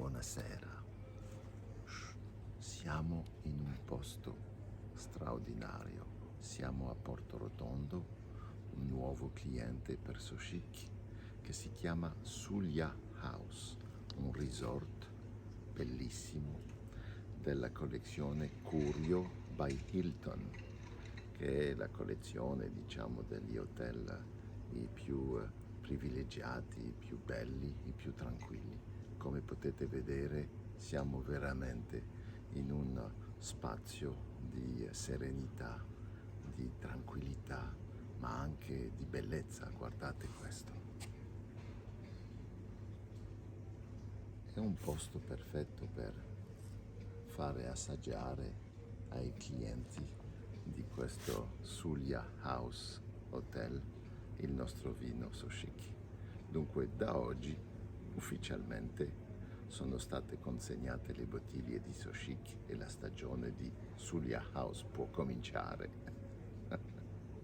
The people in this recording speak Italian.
buonasera. Siamo in un posto straordinario. Siamo a Porto Rotondo, un nuovo cliente per Soshik che si chiama Sulia House, un resort bellissimo della collezione Curio by Hilton, che è la collezione, diciamo, degli hotel i più privilegiati, i più belli, i più tranquilli. Come potete vedere, siamo veramente in un spazio di serenità, di tranquillità, ma anche di bellezza. Guardate questo. È un posto perfetto per fare assaggiare ai clienti di questo Sulia House Hotel il nostro vino Soshik. Dunque da oggi ufficialmente sono state consegnate le bottiglie di Soshik e la stagione di Sulia House può cominciare.